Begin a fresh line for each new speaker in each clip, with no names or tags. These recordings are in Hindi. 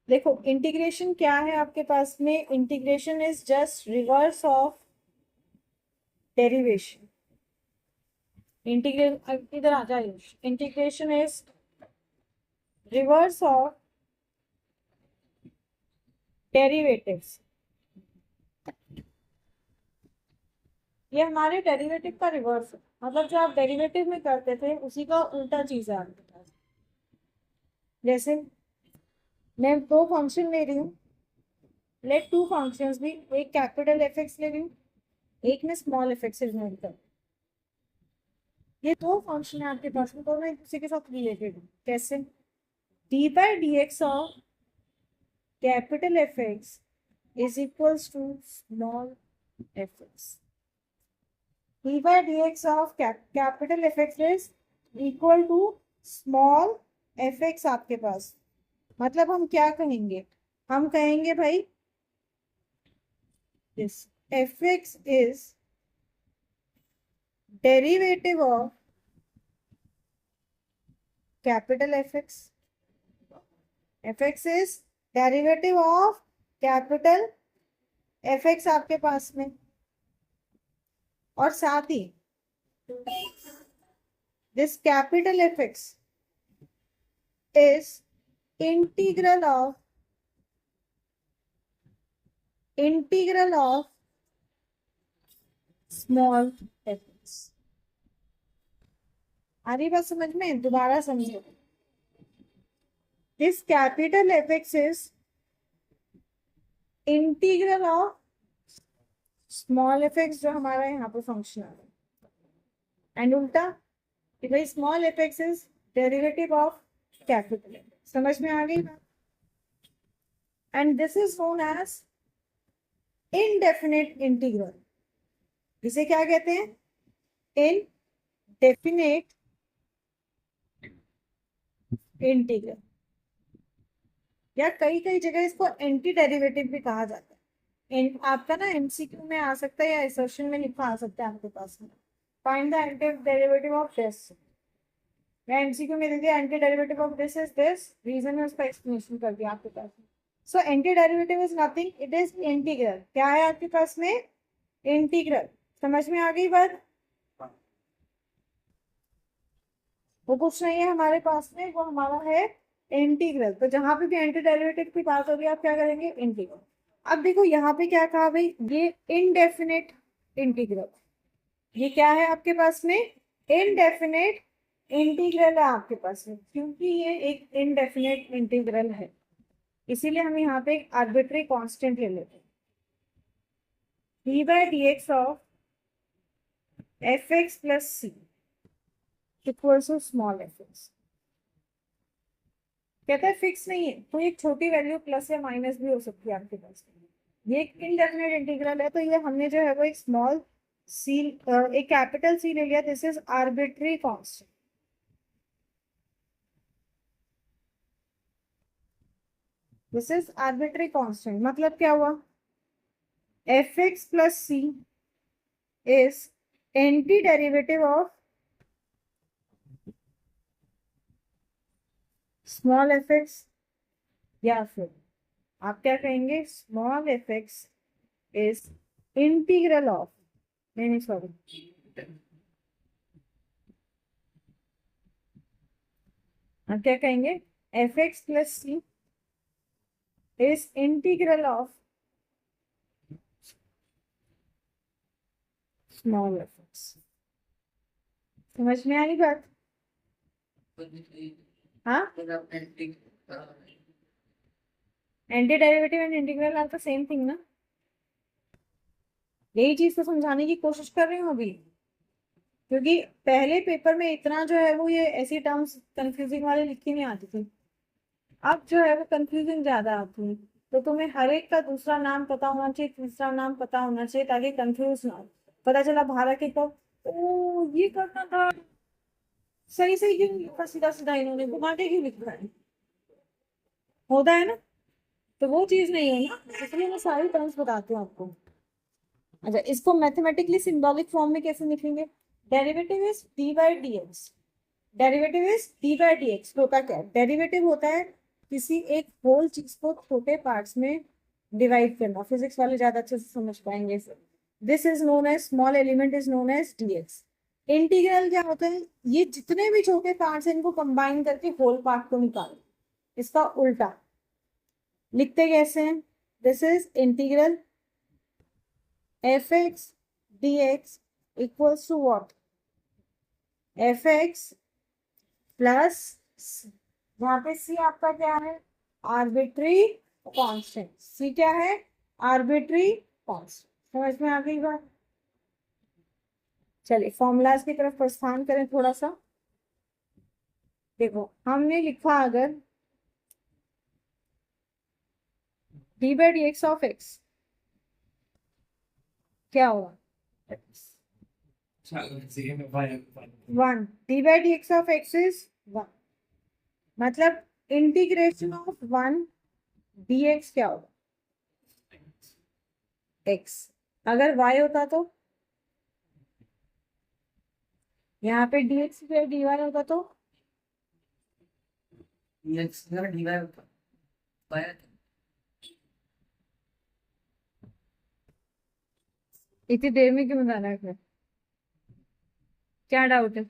देखो इंटीग्रेशन क्या है आपके पास में, integration is just reverse of derivation. Integrate इधर आ जाए, integration is reverse of derivatives. ये हमारे डेरिवेटिव का रिवर्स है, मतलब जो आप डेरिवेटिव में करते थे उसी का उल्टा चीज है आपके पास। जैसे मैं दो फंक्शन ले रही हूँ, लेट टू फंक्शंस भी, एक कैपिटल एफ एक्स ले रही हूँ, एक में स्मॉल एफ एक्स इग्नोर कर। ये दो फंक्शन है आपके पास में, दोनों एक दूसरे के साथ रिलेटेड है। कैसे? D by D x of capital f x is equals to small F x. D by D x of capital f x is equal to small F x आपके पास। मतलब हम क्या कहेंगे, हम कहेंगे भाई this f x is derivative of capital f x. F x is derivative of capital f x आपके पास में, और साथ ही this capital f x is integral of small F x. आ रही बात समझ में? दोबारा समझो, this capital f x is integral of small F x जो हमारा यहाँ पे फंक्शन आ रहा है, एंड उल्टा कि भाई small F x is derivative of capital F. समझ में आ गई बात? And this is known as indefinite integral. इसे क्या कहते हैं? इनडेफिनेट इंटीग्रल, या कई कई जगह इसको एंटी डेरिवेटिव भी कहा जाता है। आपका ना एमसीक्यू में आ सकता है या असर्शन में लिखा आ सकता है आपके पास में, find the anti derivative of this. मैं एमसीक्यू में दे दिया anti derivative of this is this, reason में उसका एक्सप्लेनेशन कर दिया आपके पास में। So anti derivative is nothing, it is integral. क्या है आपके पास में? इंटीग्रल। समझ में आ गई बात? वो कुछ नहीं है हमारे पास में, वो हमारा है इंटीग्रल। तो जहां पे भी एंटी डेरिवेटिव की बात होगी आप क्या करेंगे? इंटीग्रल। अब देखो यहाँ पे क्या कहा भाई, ये इनडेफिनेट इंटीग्रल। ये क्या है आपके पास में? इनडेफिनेट इंटीग्रल है आपके पास में, क्योंकि ये एक इनडेफिनेट इंटीग्रल है, इसीलिए हम यहाँ पे एक आर्बिट्री कांस्टेंट ले लेते हैं। D by D x of F x plus C equals to small F X. कहता है फिक्स नहीं है, तो एक छोटी वैल्यू प्लस या माइनस भी हो सकती है आपके पास। ये एक इनडेफिनेट इंटीग्रल है, तो ये हमने जो है वो एक स्मॉल सी, एक कैपिटल सी ले लिया। This is arbitrary constant. This is arbitrary constant मतलब क्या हुआ? F x plus c is anti derivative of small F x, या फिर आप क्या कहेंगे? Small F x is integral of, नहीं सॉरी, आप क्या कहेंगे? F x plus c is integral of small F x. समझ में आई बात? हाँ, anti derivative and integral are the same thing ना। यही चीज तो समझाने की कोशिश कर रही हूँ अभी, क्योंकि पहले पेपर में इतना जो है वो ये ऐसी टर्म्स कंफ्यूजिंग वाले लिखी नहीं आती थी, अब जो है वो कंफ्यूजिंग ज्यादा आती है। तो तुम्हें हर एक का दूसरा नाम पता होना चाहिए, तीसरा नाम पता होना चाहिए, ताकि कंफ्यूज ना हो। पता चला भारत के को ओ ये करना था, सही सही क्यों नहीं लिखा, सीधा सीधा इन्होंने घुमा के क्यों लिखा है, होता है ना। तो वो चीज नहीं है ना, इसलिए मैं सारी टर्म्स बताती हूँ आपको। अच्छा, इसको मैथमेटिकली सिंबॉलिक फॉर्म में कैसे लिखेंगे? Derivative is D by D x. Derivative is D by D x. होता क्या है? डेरिवेटिव होता है किसी एक होल चीज को छोटे पार्ट्स में डिवाइड करना, फिजिक्स वाले ज्यादा अच्छे से समझ पाएंगे इसे। This is known as, small element is known as d x. Integral क्या होता है, ये जितने भी छोटे पार्ट्स हैं इनको कंबाइन करके होल पार्ट को निकालो, इसका उल्टा लिखते कैसे हैं, this is integral f x d x equals to what, f x plus, यहाँ पे सी आपका क्या है, आर्बिट्री कांस्टेंट। सी क्या है, आर्बिट्री कांस्टेंट। समझ में आ गई बात। चलिए फॉर्मूलाज की तरफ प्रस्थान करें थोड़ा सा। देखो हमने लिखा अगर D by D x of x क्या होगा, 1, D by D x of x is 1, मतलब इंटीग्रेशन ऑफ 1 डी एक्स क्या होगा, x। अगर y होता तो, यहाँ पे dx पे dy होता तो, इतनी देर में क्यों बताना है फिर, क्या डाउट है।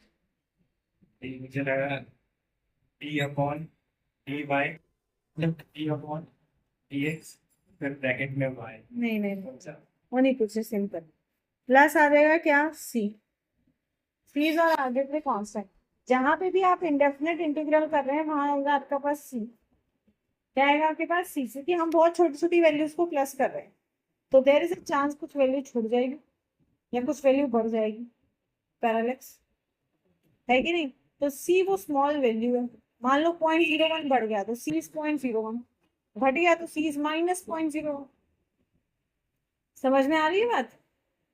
मुझे लगा t upon d y, t upon d x, फिर ब्रैकेट में वाई।
नहीं वो नहीं पूछे, सिंपल। प्लस आ जाएगा क्या, सी, सीज और आर्बिट्री कांस्टेंट। जहां पे भी आप इंडेफिनेट इंटीग्रल कर रहे हैं वहां आएगा आपका पास सी। क्या आएगा आपके पास, सी, क्योंकि हम बहुत छोटी छोटी वैल्यूज को प्लस कर रहे हैं, तो देयर इज अ चांस कुछ वैल्यू छूट जाएगी या कुछ वैल्यू बढ़ जाएगी, पैरेलक्स है कि नहीं। तो सी वो स्मॉल वैल्यू है, मान लो 0.01 बढ़ गया तो सी इज 0.01, घट गया तो सी इज -0.01। समझ में आ रही है बात।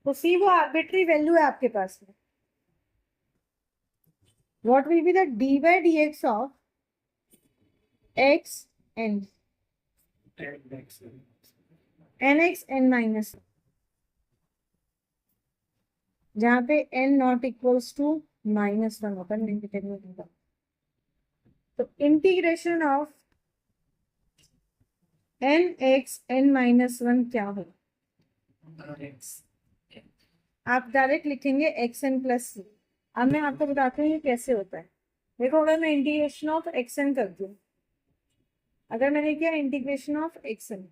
तो सी वो आर्बिट्री वैल्यू है आपके पास में। What will be the d by D x of x n, n x n minus, जहाँ पे n नॉट इक्वल्स टू -1 होगा, नेगेटिव में होगा। तो integration of n x n-1 क्या होगा, आप डायरेक्ट लिखेंगे xn प्लस सी। अब मैं आपको बताती हूँ ये कैसे होता है। देखो अगर मैं इंटीग्रेशन ऑफ xn करती हूँ, अगर मैंने किया इंटीग्रेशन ऑफ xn,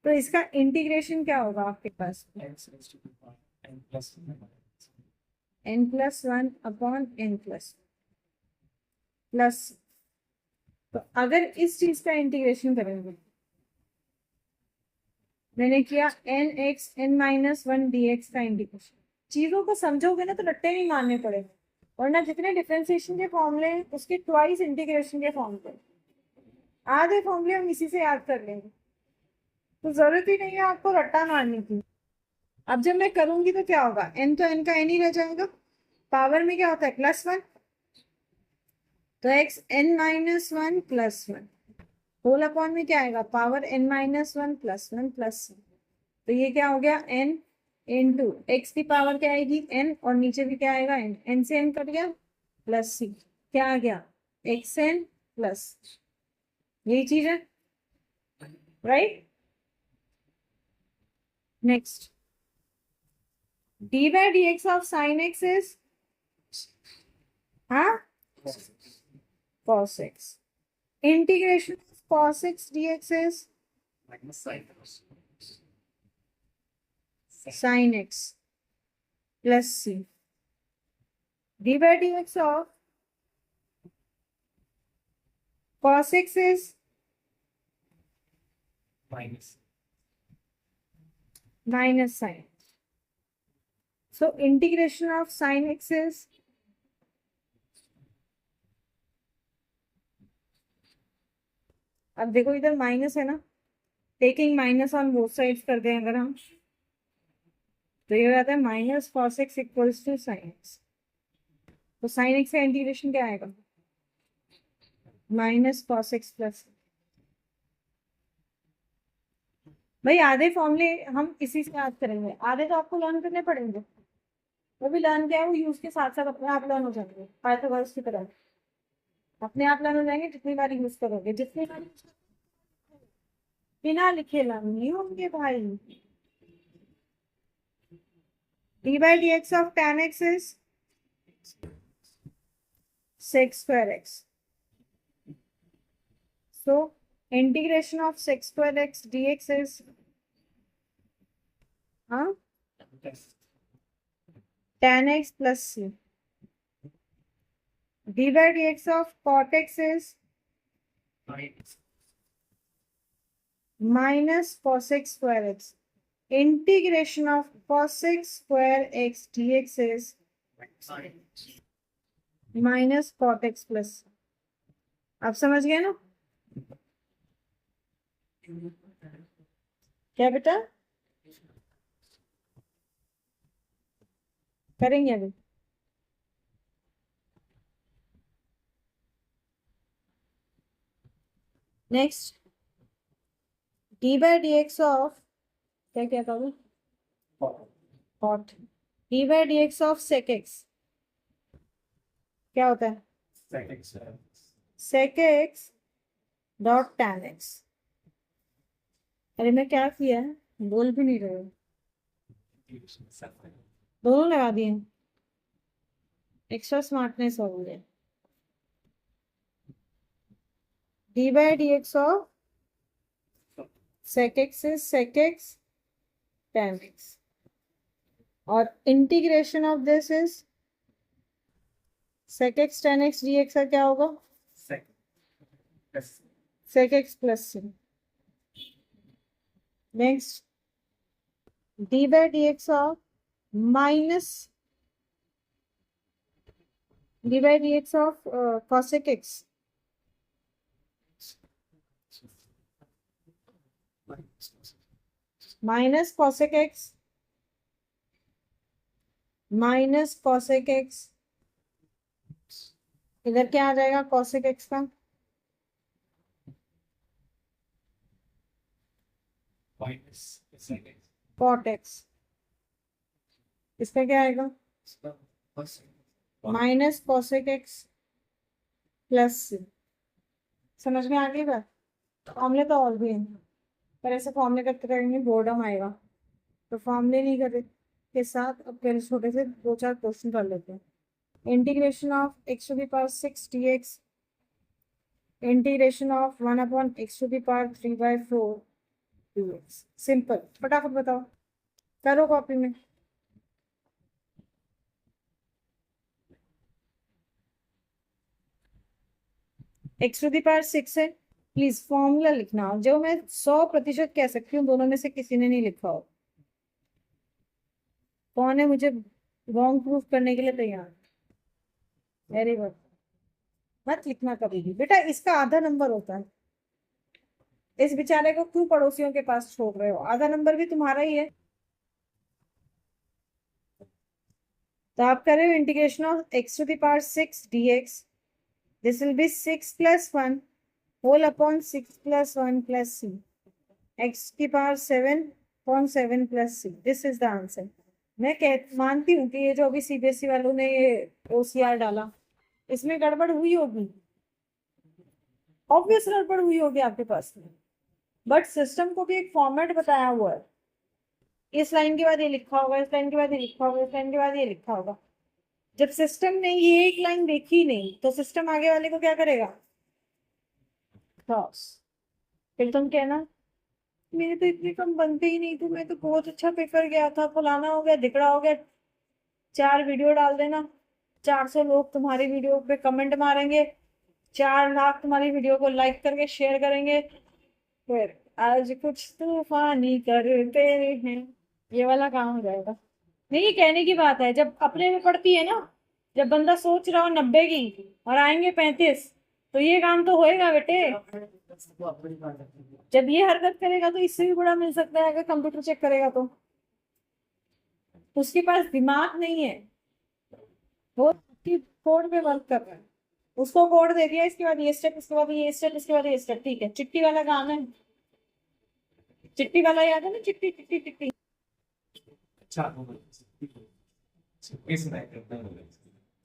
तो इसका इंटीग्रेशन क्या होगा आपके पास, n+1 अपॉन n+, प्लस। तो अगर इस चीज का इंटीग्रेशन करेंगे, मैंने किया n(x n-1 dx का इंटीग्रेशन, चीजों को समझोगे ना तो रट्टे नहीं मारने पड़ेंगे, वरना जितने डिफरेंशिएशन के फॉर्मूले हैं उसके ट्वाइस इंटीग्रेशन के फॉर्मूले, आधे फॉर्मूले हम इसी से याद कर लेंगे, तो जरूरत ही नहीं है आपको रट्टा मारने की। अब जब मैं करूंगी तो क्या होगा, n तो n का n ही रह जाएगा, पावर में क्या होता है +1, तो x n-1 +1 होल अपॉन में क्या आएगा, पावर n-1 +1 प्लस, तो ये क्या हो गया n इंटू एक्स की पावर क्या आएगी n, और नीचे भी क्या आएगा n से n कट गया प्लस सी, क्या आ गया xn प्लस, यही चीज है right. Next d by D x of sine x is, हाँ, cos x, integration cos x dx is sin x plus c, d by dx of cos x is minus sin x. So integration of sin x is, अब देखो इधर माइनस है ना, taking minus on both sides कर दें अगर हम, तो ये हो जाता है minus cos x equals to sin x। तो sin x का इंटीग्रेशन क्या आएगा, माइनस cos x प्लस। भाई आधे फॉर्मूले हम इसी से याद करेंगे, आधे तो आपको लर्न करने पड़ेंगे, वो भी लर्न क्या है वो यूज के साथ साथ अपने आप लर्न हो जाएंगे पाइथागोरस की तरह। अपने आप लर्न हो जाएंगे जितनी बार यूज करोगे, जितनी बार यूज करोगे बिना लिखे लर्न नहीं होंगे भाई। D by D x of tan x is sec square x. So integration of sec square x dx is tan x plus c. D by dx of cot x is minus cosec square x. Integration of cosec square x dx is minus cot x plus. आप समझ गए ना क्या बेटा? करेंगे अभी। Next d by D x of क्या क्या कहोगे? Cot. D by D x of sec x क्या होता है? Sec x dot tan x. अरे मैं क्या किया है, बोल भी नहीं रहे हो। दोनों लगा दिए, एक्स्ट्रा स्मार्टनेस हो गई है। D by D x of sec x is sec x tan x और integration of this is sec x tan x dx का क्या होगा? sec x plus c. Next d by dx of minus d by dx of cosec x minus cosec x minus cosec x, इधर क्या आ जाएगा cosec x का? cot x। इसका क्या आएगा? Minus cosec x plus c। समझ में आ गई बात? फॉर्मूले तो और भी हैं, पर ऐसे फॉर्मूले करते रहेंगे बोर्डम आएगा, तो फॉर्मूले नहीं करे के साथ अब पहले छोटे से 2-4 क्वेश्चन कर लेते हैं। Integration of x to the power 6 dx, integration of 1 upon x to the power 3/4 dx। Simple, फटाफट बताओ, करो कॉपी में। x टू द पावर 6 है, प्लीज फॉर्मूला लिखना जो मैं 100% कह सकती हूँ दोनों में से किसी ने नहीं लिखा हो। कौन है मुझे रॉन्ग प्रूफ करने के लिए तैयार? Very good. मत लिखना कभी भी बेटा, इसका आधा नंबर होता है। इस बेचारे को क्यों पड़ोसियों के पास छोड़ रहे हो? आधा नंबर भी तुम्हारा ही है। तो आप कर रहे हो integration of x to the power 6 dx, this will be 6 + 1 whole upon 6 + 1 + c, x की power 7/7 + c। This is the answer. मैं मानती हूँ कि ये जो अभी सीबीएसई वालों ने ये ओसीआर डाला, इसमें गड़बड़ हुई होगी, ऑब्वियस गड़बड़ हुई होगी आपके पास में, बट सिस्टम को भी एक फॉर्मेट बताया हुआ है। इस लाइन के बाद ये लिखा होगा, इस लाइन के बाद ये लिखा होगा, इस लाइन के बाद ये लिखा होगा। जब सिस्टम ने ये एक लाइन देखी नहीं तो सिस्टम आगे वाले को क्या करेगा? क्रॉस। फिर तुम कहना मेरे तो इतने कम बनते ही नहीं थे, मैं तो बहुत अच्छा पेपर गया था, फलाना हो गया, धिकड़ा हो गया। 4 वीडियो डाल देना, 400 लोग तुम्हारी वीडियो पे कमेंट मारेंगे, 4 लाख तुम्हारी वीडियो को लाइक करके शेयर करेंगे, फिर आज कुछ तूफानी करते हैं, ये वाला काम हो जाएगा। नहीं, ये कहने की बात है, जब अपने में पड़ती है ना, जब बंदा सोच रहा हो 90 की और आएंगे 35, तो ये काम तो होएगा बेटे। जब ये हरकत करेगा तो इससे भी बड़ा मिल सकता है अगर कंप्यूटर चेक करेगा तो। उसके पास दिमाग नहीं है, वो कोड पे वर्क कर रहा है। उसको कोड दे दिया, इसके बाद ये स्टेप, इसके बाद ये स्टेप, इसके बाद ये स्टेप, ठीक है। चिट्ठी वाला काम है, चिट्ठी वाला याद है ना? चिट्ठी चिट्ठी चिट्ठी,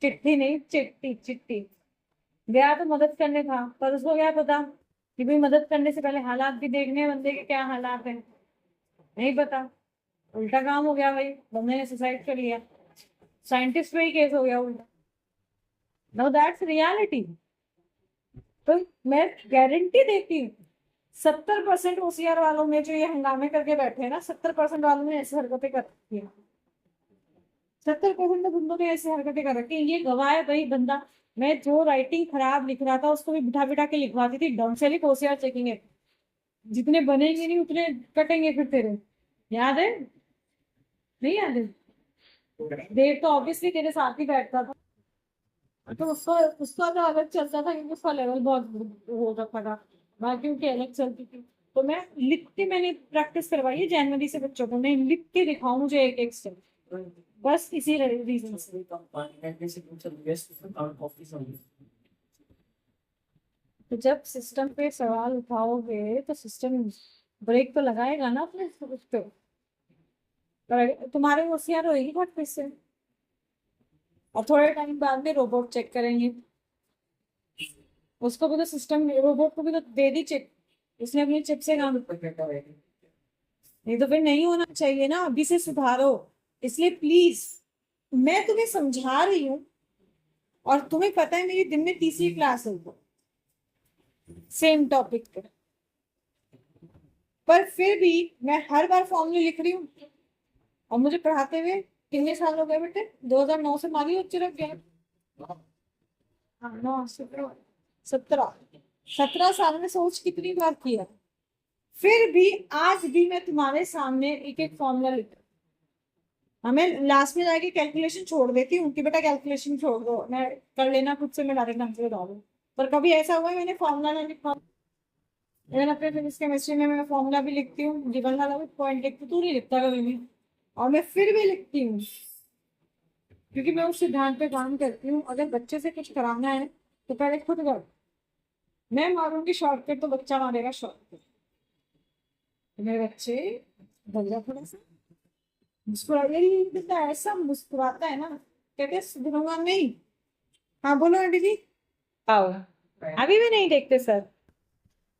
चिट्ठी नहीं चिट्ठी चिट्ठी। गया तो मदद करने था, पर उसको क्या पता कि भाई मदद करने से पहले हालात भी देखने हैं बंदे के क्या हालात हैं, नहीं पता। उल्टा काम हो गया भाई, बंदे ने सुसाइड कर लिया, साइंटिस्ट पे ही केस हो गया उल्टा। No that's reality. तो मैं गारंटी देती हूँ 70% ओसीआर वालों में जो ये हंगामे करके बैठे हैं ना, 70% वालों ने ऐसी हरकतें कर रखी है। 70% बंदों ने ऐसी हरकतें कर रखी है। ये गवाह है भाई बंदा। मैं जो राइटिंग खराब लिख रहा था उसको भी बिठा बिठा के लिखवाती थी, ढंग से लिख, ओसीआर चेकिंग है। जितने बनेंगे नहीं उतने कटेंगे फिर तेरे। याद है? नहीं याद है? देव तो ऑब्वियसली तेरे साथ ही बैठता था, तो उसका उसका तो अलग चलता था क्योंकि उसका लेवल बहुत हो रखा था, बाकी उनकी अलग चलती थी। तो मैं लिख के मैंने प्रैक्टिस करवाई है जनवरी से बच्चों को, मैं लिख के दिखाऊं मुझे एक एक स्टेप, बस इसी रीजन से। तो जब सिस्टम पे सवाल उठाओगे तो सिस्टम ब्रेक तो लगाएगा ना अपने उस पे। पर तुम्हारे होशियार होएगी बहुत फिर से, और थोड़े टाइम बाद में रोबोट चेक करेंगे। उसको भी तो सिस्टम, रोबोट को भी तो दे दी चिप, उसने अपनी चिप से काम। नहीं तो फिर नहीं होना चाहिए ना, अभी से सुधारो। इसलिए प्लीज, मैं तुम्हें समझा रही हूँ, और तुम्हें पता है मेरी दिन में तीसरी क्लास है सेम टॉपिक पर फिर भी मैं हर बार फॉर्मूले लिख रही हूँ। और मुझे पढ़ाते हुए कितने साल हो गए बेटे? 2009 से मारी बच्चे रख गए। हाँ, 9 17 17 17 साल में सोच कितनी बार किया। फिर भी आज भी मैं तुम्हारे सामने एक एक फॉर्मूला लिख, हमें लास्ट में जाके कैलकुलेशन छोड़ देती हूँ कि बेटा कैलकुलेशन छोड़ दो, मैं कर लेना खुद से, मैं डायरेक्ट आंसर बता दूँ। पर कभी ऐसा हुआ है मैंने फॉर्मूला नहीं लिखा? इवन अपने फिजिक्स केमिस्ट्री में मैं फॉर्मूला भी लिखती हूँ, गिवन वाला भी पॉइंट लिखती, तू नहीं लिखता कभी भी। और मैं फिर भी लिखती हूँ क्योंकि मैं उस सिद्धांत पे काम करती हूँ, अगर बच्चे से कुछ कराना है तो पहले खुद कर। मैं मारूंगी शॉर्टकट तो बच्चा मारेगा शॉर्टकट। तो मेरे बच्चे डर जा थोड़ा सा, मुस्कुराइए, बेटा ऐसा मुस्कुराता है ना, कहते सुधरूंगा नहीं। हाँ बोलो आंटी जी। आओ, अभी भी नहीं देखते सर।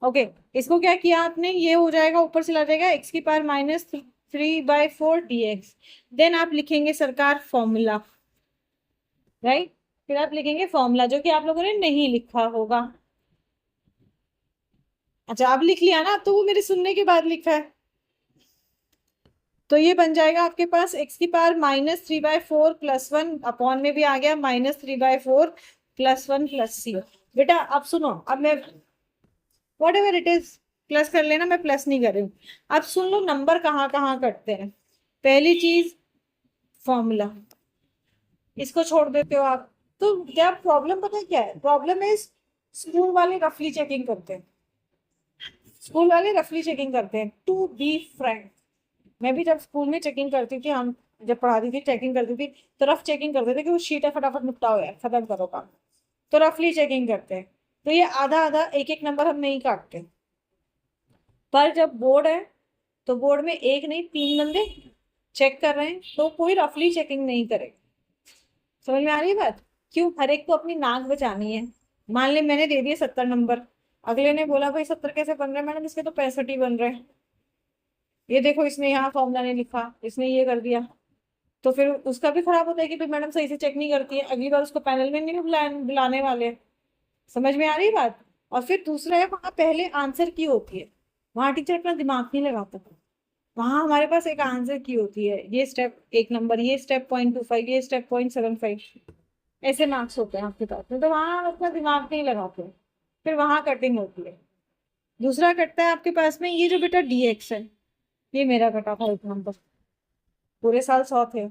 ओके, इसको क्या किया आपने, ये हो जाएगा, ऊपर चला जाएगा x की पावर -3/4 dx। देन आप लिखेंगे सरकार फॉर्मूला, राइट। फिर आप लिखेंगे फॉर्मूला जो कि आप लोगों ने नहीं लिखा होगा। अच्छा, आप लिख लिया ना, अब तो वो मेरे सुनने के बाद लिखा है। तो ये बन जाएगा आपके पास x की पावर -3/4 +1 अपॉन में भी आ गया -3/4 +1 +c। बेटा अब सुनो, अब मैं what ever it is plus कर लेना, मैं प्लस नहीं कर रही हूँ। अब सुन लो नंबर कहाँ कहाँ कटते हैं। पहली चीज फॉर्मूला, इसको छोड़ देते हो आप। तो क्या प्रॉब्लम, पता है क्या है प्रॉब्लम? इज स्कूल वाले रफली चेकिंग करते हैं, स्कूल वाले रफली चेकिंग करते हैं। टू बी फ्रैंक, मैं भी जब स्कूल में चेकिंग करती थी, हम जब पढ़ाती थी चेकिंग करती थी, तो रफ चेकिंग करते थे कि वो शीट है फटाफट निपटाओ यार, खत्म करो काम। तो रफली चेकिंग करते हैं, तो ये आधा आधा एक एक नंबर हम नहीं काटते। पर जब बोर्ड है तो बोर्ड में एक नहीं 3 बंदे चेक कर रहे हैं, तो कोई रफली चेकिंग नहीं करेगा। समझ में आ रही है बात? क्यों? हर एक को अपनी नाक बचानी है। मान ले मैंने दे दिए 70 नंबर, अगले ने बोला भाई 70 कैसे बन रहे हैं मैडम, इसके तो 65 ही बन रहे हैं। ये देखो इसने यहाँ फॉर्मूला नहीं लिखा, इसने ये कर दिया। तो फिर उसका भी खराब होता है कि भाई मैडम सही से चेक नहीं करती है, अगली बार उसको पैनल में नहीं बुलाने वाले। समझ में आ रही बात? और फिर दूसरा है, वहां पहले आंसर की होती है, वहां टीचर अपना दिमाग नहीं लगाता। वहां हमारे पास एक आंसर की होती है, ये स्टेप 1 नंबर, ये स्टेप 0.25, ये स्टेप 0.75, ऐसे मार्क्स होते हैं आपके पास में, तो वहां अपना दिमाग नहीं लगाते। फिर वहां कटिंग होती है। दूसरा कटता है आपके पास में ये जो बेटा dx है, ये मेरा कटा था 1 नंबर। पूरे साल 100 थे,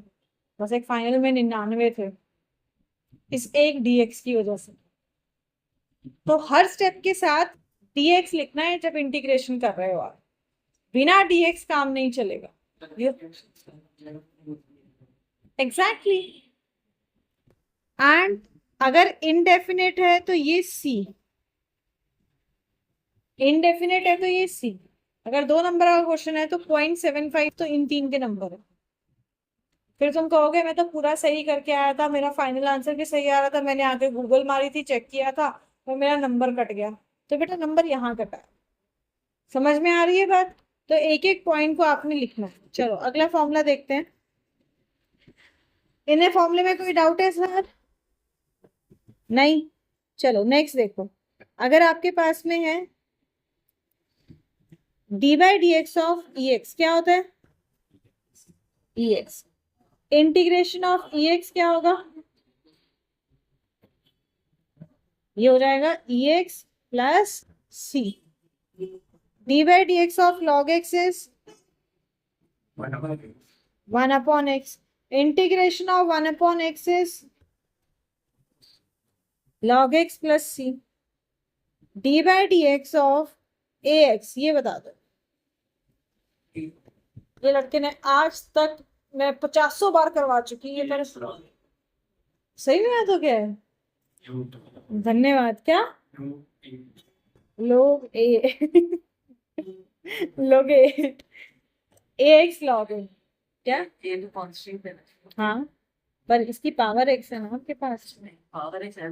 बस एक फाइनल में 99 थे, इस एक dx की वजह से। तो हर स्टेप के साथ dx लिखना है जब इंटीग्रेशन कर रहे हो आप, बिना dx काम नहीं चलेगा। एग्जैक्टली। एंड अगर इनडेफिनेट है तो ये c, इनडेफिनेट है तो ये c। अगर 2 नंबर का क्वेश्चन है तो 0.75 तो इन 3 के नंबर है। फिर तुम कहोगे मैं तो पूरा सही करके आया था, मेरा फाइनल आंसर भी सही आ रहा था, मैंने आगे गूगल मारी थी, चेक किया था, तो मेरा नंबर कट गया, तो बेटा नंबर यहाँ कटा। समझ में आ रही है बात? तो एक एक पॉइंट को आपने लिखना है। चलो अगला फॉर्मूला देखते हैं। इन्हें फॉर्मूले में कोई डाउट है सर? नहीं। चलो नेक्स्ट देखो, अगर आपके पास में है d by D x of e x, क्या होता है? E x. Integration of e x क्या होगा? ये हो जाएगा e x plus c. D by D x of log x is 1 upon x. Integration of 1 upon x is log x plus c. d by dx of ax, ये बता दो। ये लड़के ने आज तक मैं 50 बार करवा चुकी, ये तेरे सही में है तो क्या है? धन्यवाद। क्या? लोग ए लोग ए एक्स लॉग ए, क्या?
ये भी कॉन्स्टेंट है ना?
हाँ, पर इसकी पावर एक्स है ना आपके पास?
पावर है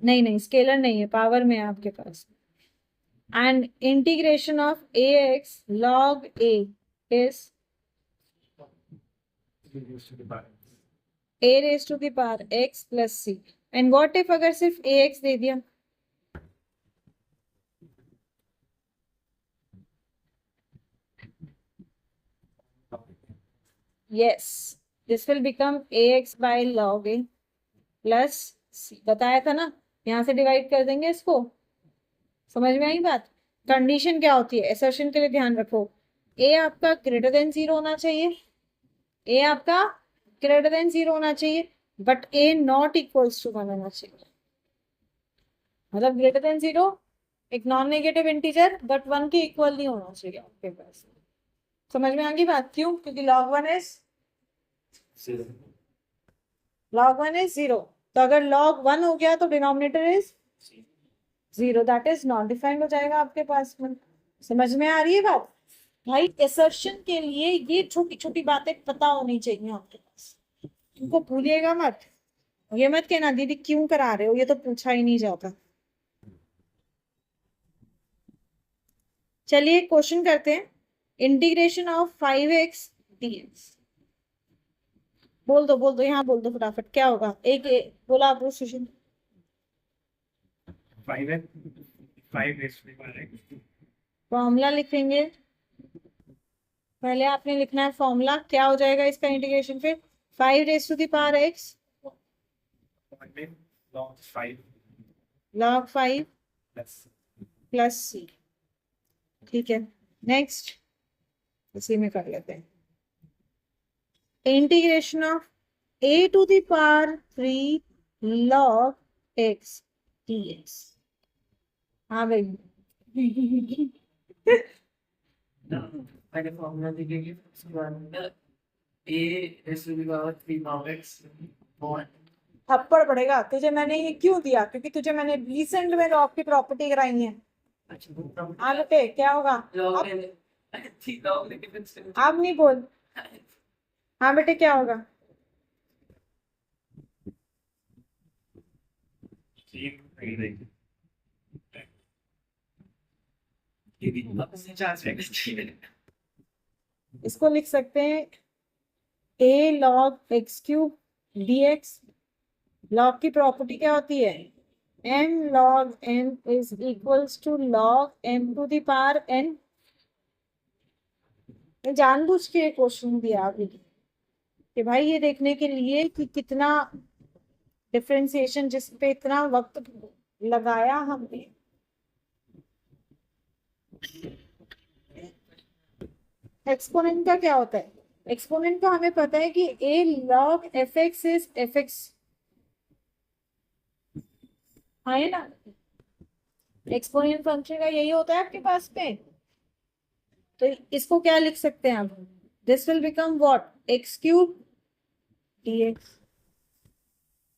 नहीं नहीं, स्केलर नहीं है, पावर में है आपके पास। And integration of a x log a is a raise to the power x plus c. And what if अगर सिर्फ ए एक्स दे दिया? yes, this will become ax by log a plus c। बताया था ना, यहां से डिवाइड कर देंगे इसको। समझ में आई बात? कंडीशन क्या होती है असर्शन के लिए? ध्यान रखो, a आपका ग्रेटर देन 0 होना चाहिए, a आपका ग्रेटर देन 0 होना चाहिए, but a not equals to 1 होना चाहिए। मतलब ग्रेटर देन 0 एक नॉन नेगेटिव इंटीजर, बट 1 के इक्वल नहीं होना चाहिए आपके पास। समझ में आ गई बात? क्यों? क्योंकि log 1 इज जीरो। तो अगर log 1 हो गया तो denominator is 0, that is not defined हो जाएगा आपके पास में। समझ में आ रही है बात? भाई असर्शन के लिए ये छोटी छोटी बातें पता होनी चाहिए आपके पास, तुमको भूलिएगा मत। ये मत कहना दीदी क्यों करा रहे हो, ये तो पूछा ही नहीं जाता। चलिए क्वेश्चन करते हैं। Integration of 5x dx। बोल दो यहाँ बोल दो फटाफट, क्या होगा? एक बोला आप सुशील।
5
फॉर्मूला लिखेंगे पहले, आपने लिखना है फॉर्मूला। क्या हो जाएगा इसका इंटीग्रेशन फिर? 5 raise to the power x log 5 plus c। ठीक है, नेक्स्ट इसी में कर लेते हैं। Integration of a to the power 3 log x dx। हाँ भाई
पहले फॉर्मूला लिखेंगे, उसके बाद a raise to the power 3 log x और
थप्पड़ पड़ेगा तुझे। मैंने ये क्यों दिया? क्योंकि तुझे मैंने रिसेंट में लॉग की प्रॉपर्टी कराई है।
अच्छा
हाँ बेटे, क्या होगा?
log
अब
log लेकिन
आप नहीं बोल। हाँ बेटे, क्या होगा? इसको लिख सकते हैं a log x cube dx। log की प्रॉपर्टी क्या होती है? m log n is equals to log m to the power n। जानबूझ के क्वेश्चन दिया अभी कि भाई ये देखने के लिए कि कितना डिफरेंशिएशन, जिस पे इतना वक्त लगाया हमने। एक्सपोनेंट का क्या होता है? एक्सपोनेंट का हमें पता है कि a log fx is fx, है ना? एक्सपोनेंट फंक्शन का यही होता है आपके पास में। तो इसको क्या लिख सकते हैं आप? This will become what? X cube dx।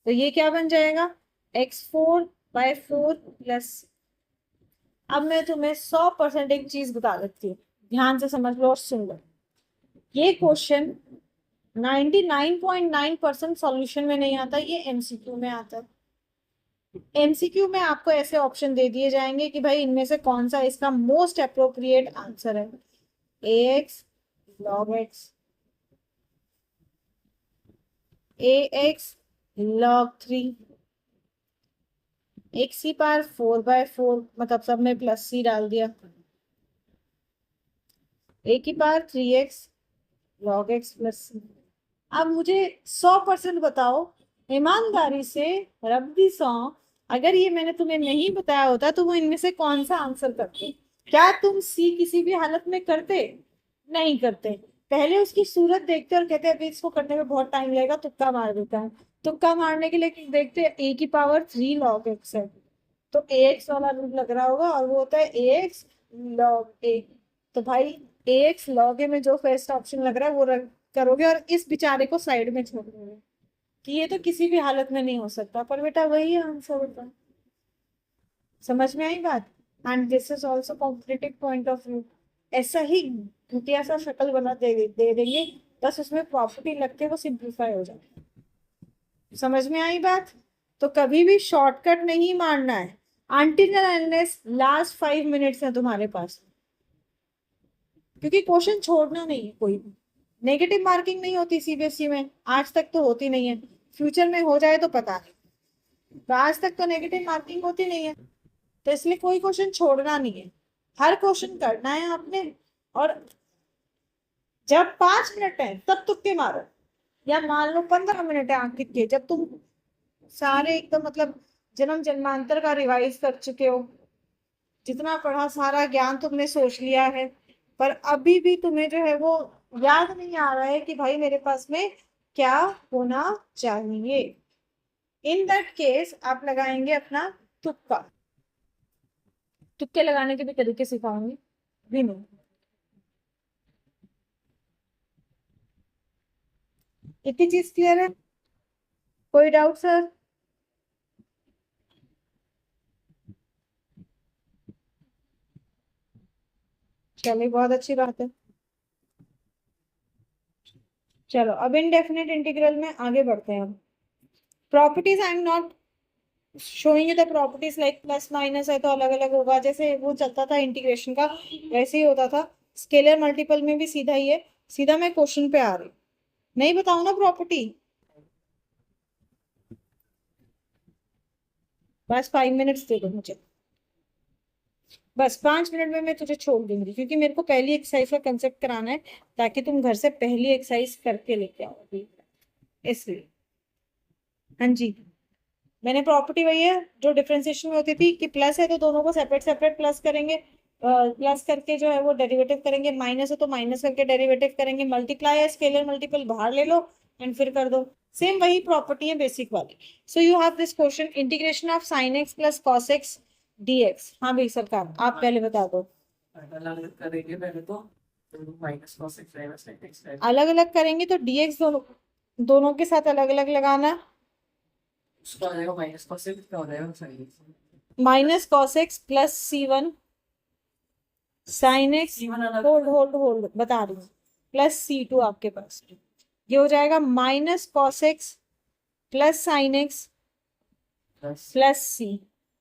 तो ये क्या बन जाएगा? x4/4 plus. अब मैं तुम्हें 100% एक चीज बता देती हूँ, ध्यान से समझ लो और सुन लो। ये क्वेश्चन 99.9% सॉल्यूशन में नहीं आता, ये एमसीक्यू में आता है। एमसीक्यू में आपको ऐसे ऑप्शन दे दिए जाएंगे कि भाई इनमें से कौन सा इसका मोस्ट अप्रोप्रिएट आंसर है। ए एक्स लॉग एक्स, ए एक्स लॉग 3, एक्स की पावर 4/4, मतलब सब में प्लस सी डाल दिया, ए की power 3x log x plus c. अब मुझे 100% बताओ, ईमानदारी से, रब्बी सौ, अगर ये मैंने तुम्हें नहीं बताया होता तो वो इनमें से कौन सा आंसर करते? क्या तुम सी किसी भी हालत में करते? नहीं करते। पहले उसकी सूरत देखते और कहते अभी इसको करने में बहुत टाइम लगेगा, तुक्का मार देता है। तुक्का मारने के लिए देखते ए की पावर 3 लॉग एक्स है, तो ए एक्स वाला रूल लग रहा होगा, और वो होता है ए एक्स लॉग ए। तो भाई ए एक्स लॉग ए में जो फर्स्ट ऑप्शन लग रहा है वो करोगे, और इस बेचारे को साइड में छोड़ दोगे कि ये तो किसी भी हालत में नहीं हो सकता, पर बेटा वही है आंसर होता है। समझ में आई बात? And this is also competitive point of view. ऐसा ही घटिया सा शक्ल बना दे देंगे, बस उसमें प्रॉपर्टी लग के वो सिंप्लीफाई हो जाए। समझ में आई बात? तो कभी भी शॉर्टकट नहीं मारना है, अनटिल अनलेस लास्ट 5 मिनट्स है तुम्हारे पास, क्योंकि क्वेश्चन छोड़ना नहीं है कोई भी। नेगेटिव मार्किंग नहीं होती सीबीएसई में, आज तक तो होती नहीं है, फ्यूचर में हो जाए तो पता नहीं, तो आज तक तो नेगेटिव मार्किंग होती नहीं है, तो इसलिए कोई क्वेश्चन छोड़ना नहीं है, हर क्वेश्चन करना है आपने। और जब 5 मिनट है तब तुक्के मारो, या मान लो 15 मिनट है अंकित के, जब तुम सारे एकदम मतलब जन्म जन्मांतर का रिवाइज कर चुके हो, जितना पढ़ा सारा ज्ञान तुमने सोच लिया है, पर अभी भी तुम्हें जो है वो याद नहीं आ रहा है कि भाई मेरे पास में क्या होना चाहिए, इन दैट केस आप लगाएंगे अपना तुक्का। तुक्के लगाने के भी तरीके सिखाऊंगी भी नहीं। इतनी चीज क्लियर है? कोई डाउट सर? चलिए बहुत अच्छी बात है। चलो अब इनडेफिनेट इंटीग्रल में आगे बढ़ते हैं। Properties I am not showing you the properties, like plus minus है तो अलग अलग होगा, जैसे वो चलता था इंटीग्रेशन का वैसे ही होता था। स्केलर मल्टीपल में भी सीधा ही है। सीधा मैं क्वेश्चन पे आ रही, नहीं बताऊं ना प्रॉपर्टी? बस 5 मिनट्स दे दो मुझे, बस 5 मिनट में मैं तुझे छोड़ दूंगी, क्योंकि मेरे को पहली एक्सरसाइज का कंसेप्ट कराना है, ताकि तुम घर से पहली एक्सरसाइज करके लेके आओ अभी, इसलिए। हाँ जी, मैंने प्रॉपर्टी वही है जो डिफरेंशिएशन में होती थी, कि प्लस है तो दोनों को सेपरेट सेपरेट प्लस करेंगे, प्लस करके जो है वो डेरिवेटिव करेंगे, माइनस है तो माइनस करके डेरिवेटिव करेंगे, मल्टीप्लाई है स्केलर मल्टीपल बाहर ले लो एंड फिर कर दो। सेम वही प्रॉपर्टी है बेसिक वाली। So you have this question, integration of sine x plus cos x d x. हाँ भाई सरकार, आप पहले बता दो।
अलग करेंगे पहले तो माइनस कॉस एक्स आएगा sin x आएगा।
अलग अलग करेंगे तो डीएक्स दोनों दोनों के साथ अलग अलग लगाना,
उसका आ जाएगा माइनस कॉस एक्स, क्या हो जाएगा sin x।
Minus cos x plus C1 sine x,
C1 अलग
होल्ड होल्ड होल्ड बता रही हूँ, प्लस C2 आपके पास, ये हो जाएगा minus cos x plus sine x
plus
plus C,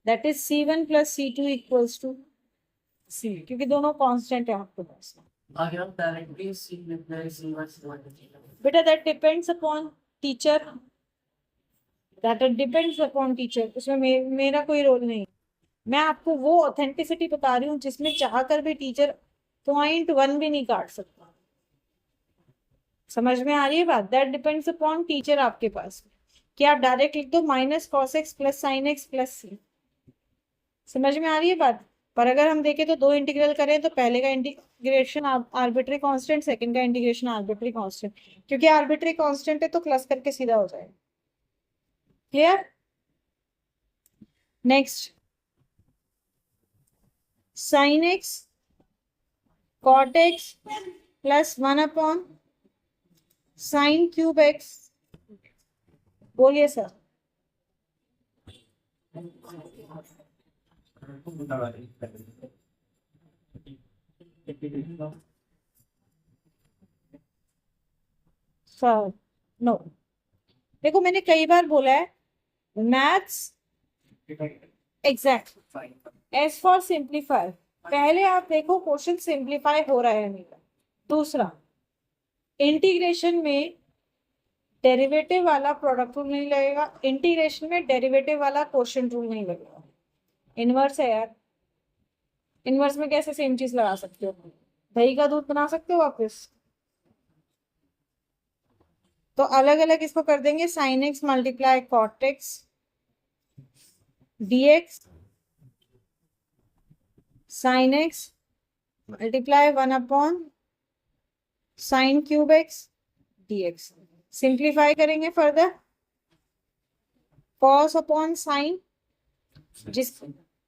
that is C1 plus C2 equals to C, क्योंकि दोनों कांस्टेंट है आपके पास।
आगे हम डायरेक्टली C रिप्लेस C1
बेटा that depends upon teacher, that depends upon teacher, उसमें मेरा कोई रोल नहीं। मैं आपको वो ऑथेंटिसिटी बता रही हूँ जिसमें चाहकर भी टीचर .1 भी नहीं काट सकता। समझ में आ रही है बात? दैट डिपेंड्स अपॉन टीचर आपके पास, कि आप डायरेक्ट लिख दो minus cos x plus sine x plus c. समझ में आ रही है बात? पर अगर हम देखें तो दो इंटीग्रल करें तो पहले का इंटीग्रेशन आर्बिट्री कांस्टेंट, सेकंड का इंटीग्रेशन आर्बिट्री कांस्टेंट, क्योंकि आर्बिट्री कांस्टेंट है तो प्लस करके सीधा हो जाएगा। Clear? Next, sine x cot x plus 1 upon sine cube x. बोलिए सर। नो, देखो मैंने कई बार बोला है, maths exact
Fine.
S for simplify. पहले आप देखो क्वेश्चन सिंप्लीफाई हो रहा है नहीं। दूसरा, इंटीग्रेशन में डेरिवेटिव वाला प्रोडक्ट रूल नहीं लगेगा, इंटीग्रेशन में डेरिवेटिव वाला क्वोशिएंट रूल नहीं लगेगा। इनवर्स है यार, इनवर्स में कैसे सेम चीज लगा सकते हो? दही का दूध बना सकते हो वापस। तो अलग अलग इसको कर देंगे, sine x multiply cot x dx, sine x multiply 1 sine cube x dx। Simplify करेंगे फर्दर, कॉस अपॉन साइन,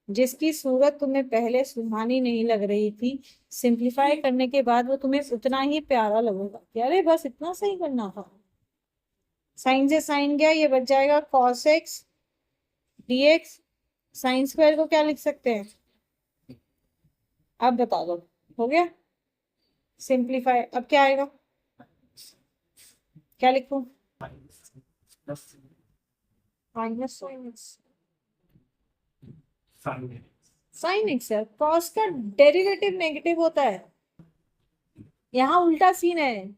जिसकी सूरत तुम्हें पहले सुहानी नहीं लग रही थी, सिंप्लीफाई करने के बाद वो तुम्हें उतना ही प्यारा लगेगा कि अरे बस इतना सही करना था। साइन से साइन गया, ये बच जाएगा cos x dx। Sine square को क्या लिख सकते हैं? अब बता दो, हो गया सिंप्लीफाई। अब क्या आएगा, क्या लिखूं? माइनस साइन एक्स है। कॉस का डेरिवेटिव नेगेटिव होता है, यहां उल्टा सीन है।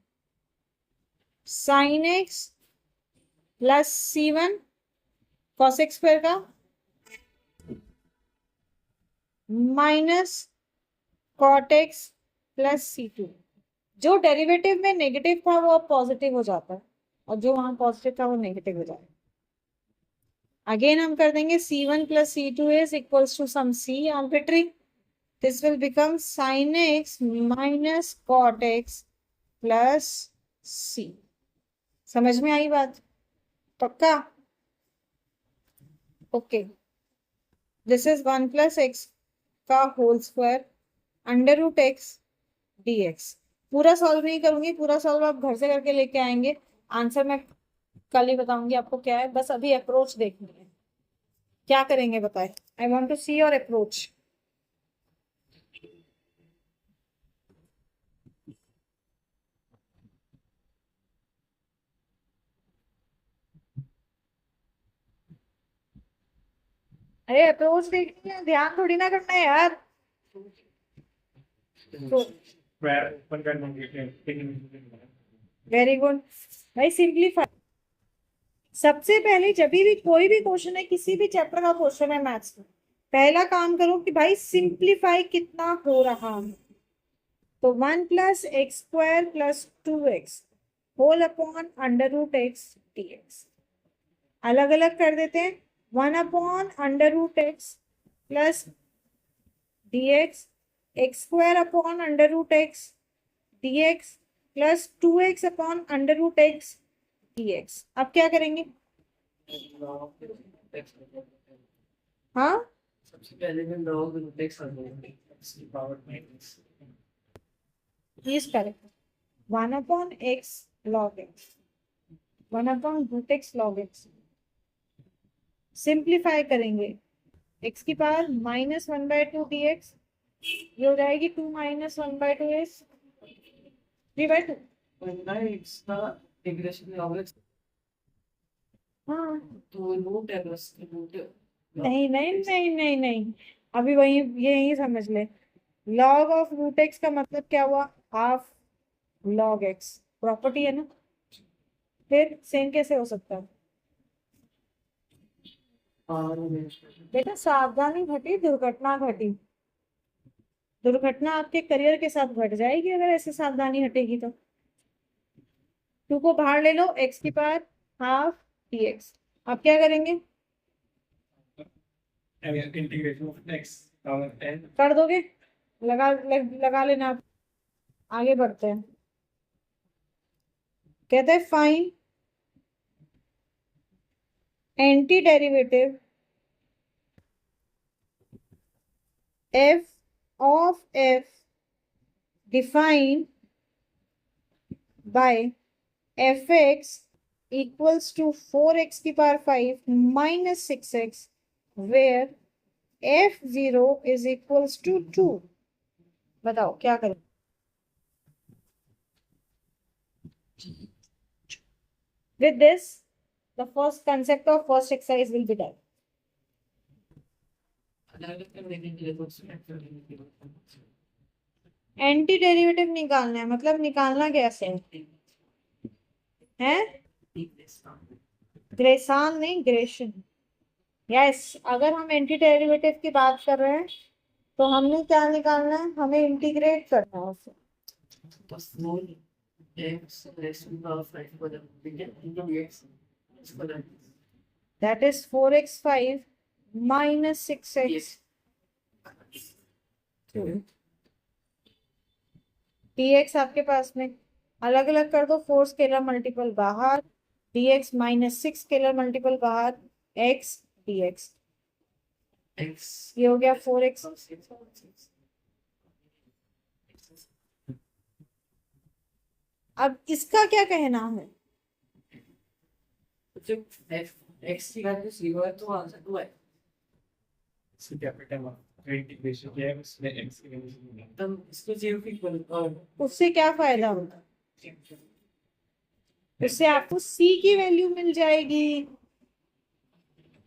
Sine x plus C1 cos x square का minus cot x plus C2। जो डेरिवेटिव में नेगेटिव था वो अब पॉजिटिव हो जाता है, और जो वहां पॉजिटिव था वो नेगेटिव हो जाएगा। अगेन हम कर देंगे C1 plus C2 is equals to some C arbitrary. This will become sine x minus cot x plus C। समझ में आई बात? पक्का? Okay. This is 1 plus x का whole square under root x dx। पूरा सॉल्व नहीं करूंगी, पूरा सॉल्व आप घर से करके लेके आएंगे। आंसर मैं कल ही बताऊंगी आपको क्या है, बस अभी अप्रोच देखनी है। क्या करेंगे बताए? I want to see your approach. अरे अप्रोच देखनी है, ध्यान थोड़ी ना करना है यार। वेरी गुड भाई, सिंप्लीफाई। सबसे पहले जब भी कोई भी क्वेश्चन है, किसी भी चैप्टर का क्वेश्चन है मैथ्स में, पहला काम करो कि भाई सिंप्लीफाई कितना हो रहा है। तो 1 plus x square plus 2x whole upon under root x dx। अलग अलग कर देते हैं, 1 upon under root x plus dx, x square upon under root x dx plus 2x upon under root x dx। अब क्या करेंगे? हाँ,
सबसे पहले मैं log root x कर दूंगा, x की power minus.
Please correct. 1 upon x log x, 1 upon root x log x. Simplify करेंगे, एक्स की पावर -1/2 dx, ये हो जाएगी 2 -1/2 is 3/2।
वरना x का इंटीग्रेशन log x
हाँ,
तो रूट है बस रूट।
नहीं नहीं नहीं नहीं नहीं, अभी वही यही समझ ले। लॉग ऑफ रूट एक्स का मतलब क्या हुआ? Half log x. प्रॉपर्टी है ना, फिर सेम कैसे हो सकता है?
और
बेटा सावधानी घटी दुर्घटना घटी। दुर्घटना आपके करियर के साथ घट जाएगी अगर ऐसे सावधानी हटेगी तो। 2 को बाहर ले लो, एक्स की पावर हाफ dx। अब क्या करेंगे?
Integration of x power n
कर दोगे? लगा लेना आप। आगे बढ़ते हैं। कहते हैं fine anti derivative f of f defined by fx equals to 4x की power 5 minus 6x where f0 is equals to 2। बताओ क्या करें? With this, the first concept of first exercise will be done.
अलग अलग करने के लिए तो उसमें डेरिवेटिव
एंटी डेरिवेटिव निकालना है, मतलब निकालना कैसे है? ग्रेसान नहीं, ग्रेशन। यस, अगर हम एंटी डेरिवेटिव की बात कर रहे हैं तो हमने क्या निकालना है, हमें इंटीग्रेट करना है उसे।
तो small x raised to the power 5 को जब ठीक है into x इसको जब
that is 4x5 minus 6x। dx आपके पास में अलग अलग कर दो, 4 स्केलर मल्टीपल बाहर, dx माइनस 6 स्केलर मल्टीपल बाहर, x dx,
x
ये हो गया 4x। अब इसका क्या कहना है?
जो x की वैल्यू 0 है तो आंसर 2 है।
इसको कैपिटल इंटीग्रेशन किया है, उसमें x की वैल्यू निकाली।
तब इसको 0 की इक्वल और
उससे क्या फायदा होगा? उससे आपको c की वैल्यू मिल जाएगी,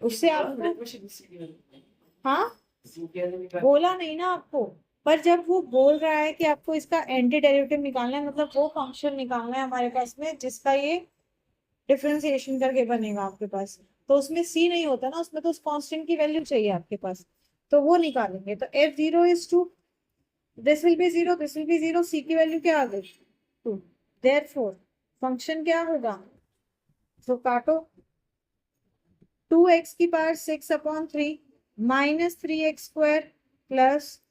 उससे आपको, हाँ बोला नहीं ना आपको, पर जब वो बोल रहा है कि आपको इसका एंटी डेरिवेटिव निकालना है, मतलब वो फंक्शन निकालना है हमारे पास में जिसका ये डिफरेंशिएशन करके बनेगा आपके पास, तो उसमें c नहीं होता ना, उसमें तो उस कांस्टेंट की वैल्यू चाहिए आपके पास, तो वो निकालेंगे। तो f0 is 2, this will B 0, this will B 0, c की वैल्यू क्या आ गई 2, देयरफॉर फंक्शन क्या होगा, तो काटो 2x की पावर 6/3 माइनस 3x² प्लस,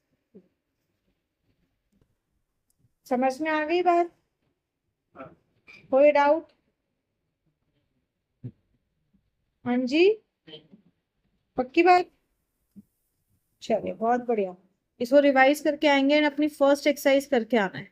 समझ में आ गई बात? कोई डाउट? हाँ जी, पक्की बात? चलिए बहुत बढ़िया, इसको रिवाइज करके आएंगे और अपनी फर्स्ट एक्सरसाइज करके आना है।